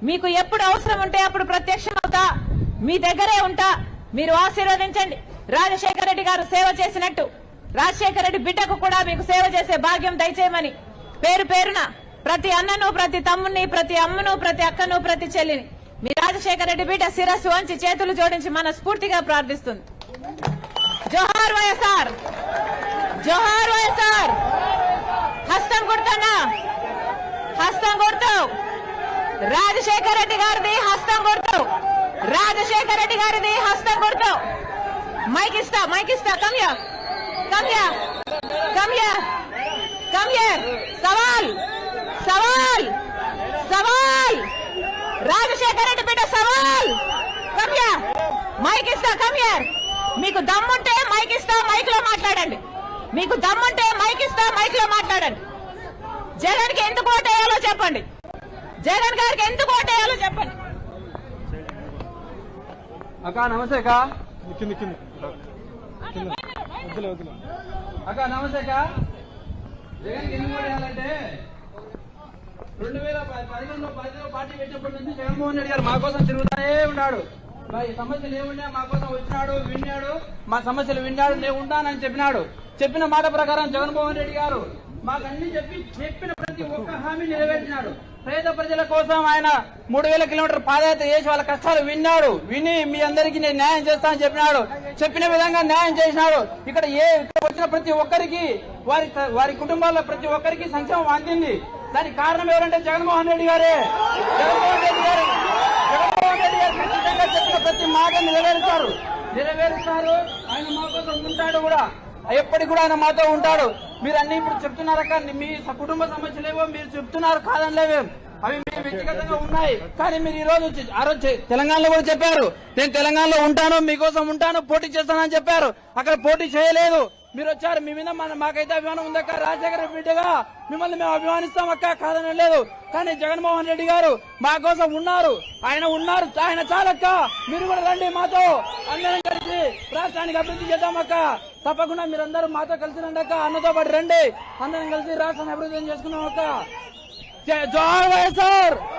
మీకు ఎప్పుడు అవసరం ఉంటే అప్పుడు ప్రత్యక్షమవుతా, మీ దగ్గరే ఉంటా, మీరు ఆశీర్వదించండి. రాజశేఖర రెడ్డి గారు సేవ చేసినట్టు రాజశేఖర రెడ్డి బిడ్డకు కూడా మీకు సేవ చేసే భాగ్యం దయచేయమని పేరు పేరున ప్రతి అన్నను, ప్రతి తమ్ముని, ప్రతి అమ్మను, ప్రతి అక్కను, ప్రతి చెల్లిని మీ రాజశేఖర రెడ్డి బిడ్డ శిరస్సు వంచి చేతులు జోడించి మనస్ఫూర్తిగా ప్రార్థిస్తుంది. జోహార్ వైఎస్ఆర్, జోహార్ వైఎస్ఆర్. హస్తం కొడుతున్నా, హస్తం కొడతావు. రాజశేఖర రెడ్డి గారిది హస్తం కొడతావు, రాజశేఖర రెడ్డి గారిది హస్తం కొడతావు. మైక్ ఇస్తా, మైక్ ఇస్తా. కమ్యా, కమ్యా, కమ్యా, కమ్యా. సవాల్, సవాల్, సవాల్. రాజశేఖర రెడ్డి బిడ్డ సవాల్. కమ్యా, మైక్ ఇస్తా. కమ్యా. మీకు దమ్ముంటే మైక్ ఇస్తా, మైక్ లో మాట్లాడండి. మీకు దమ్ముంటే మైక్ ఇస్తా, మైక్ లో మాట్లాడండి. జగన్ కి ఎందుకు ఓటేయాలో చెప్పండి, జగన్ గారికి ఎందుకు ఓటేయాలో చెప్పండి. అక్క నమస్తే అక్క. అక్క నమస్తే అక్క. జగన్ కి ఎందుకు ఓటేయాలంటే 2011లో పార్టీ పెట్టినప్పటి నుంచి జగన్మోహన్ రెడ్డి గారు మా కోసం తిరుగుతూనే ఉన్నాడు. ఈ సమస్యలు ఏమున్నా మా కోసం వచ్చినాడు, విన్నాడు, మా సమస్యలు విన్నాడు, నేను ఉంటానని చెప్పినాడు. చెప్పిన మాట ప్రకారం జగన్మోహన్ రెడ్డి గారు మాకు అన్ని చెప్పిన ప్రతి ఒక్క హామీ నెరవేర్చినాడు. పేద ప్రజల కోసం ఆయన 3000 కిలోమీటర్ పాదయాత్ర చేసి వాళ్ళ కష్టాలు విని మీ అందరికీ నేను న్యాయం చేస్తానని చెప్పినాడు. చెప్పిన విధంగా న్యాయం చేసినాడు. ఇక్కడ వచ్చిన ప్రతి ఒక్కరికి వారి కుటుంబాల్లో ప్రతి ఒక్కరికి సంక్షేమం అందింది. దానికి కారణం ఎవరంటే జగన్మోహన్ రెడ్డి గారే. జగన్మోహన్ రెడ్డి గారు ఖచ్చితంగా చెప్పిన ప్రతి మాట నెరవేరుస్తారు. ఆయన మా కోసం ఉంటాడు కూడా, ఎప్పటికి కూడా ఆయన మాతో ఉంటాడు. మీరు అన్ని ఇప్పుడు చెప్తున్నారక్క, మీ కుటుంబ సమస్యలేవో మీరు చెప్తున్నారు, కాదనిలేవేం, అవి మీరు వ్యక్తిగతంగా ఉన్నాయి. కానీ మీరు ఆ రోజు తెలంగాణలో కూడా చెప్పారు, నేను తెలంగాణలో ఉంటాను, మీకోసం ఉంటాను, పోటీ చేస్తానని చెప్పారు. అక్కడ పోటీ చేయలేదు. మీరు వచ్చారు, మీ మీద మాకైతే అభిమానం ఉందక్క. రాజశేఖర బిడ్డగా మిమ్మల్ని మేము అభిమానిస్తాం అక్క, కాదని లేదు. కానీ జగన్మోహన్ రెడ్డి గారు మా కోసం ఉన్నారు, ఆయన చాలక్క. మీరు కూడా రండి, మాతో అందరం కలిసి రాష్ట్రానికి అభివృద్ధి చేద్దామక్క. తప్పకుండా మీరందరూ మాతో కలిసి రండి అక్క, అన్నతో పాటు రండి, అందరం కలిసి రాష్ట్రాన్ని అభివృద్ధి చేసుకున్నాం అక్క. జోహార్ వైఎస్ఆర్.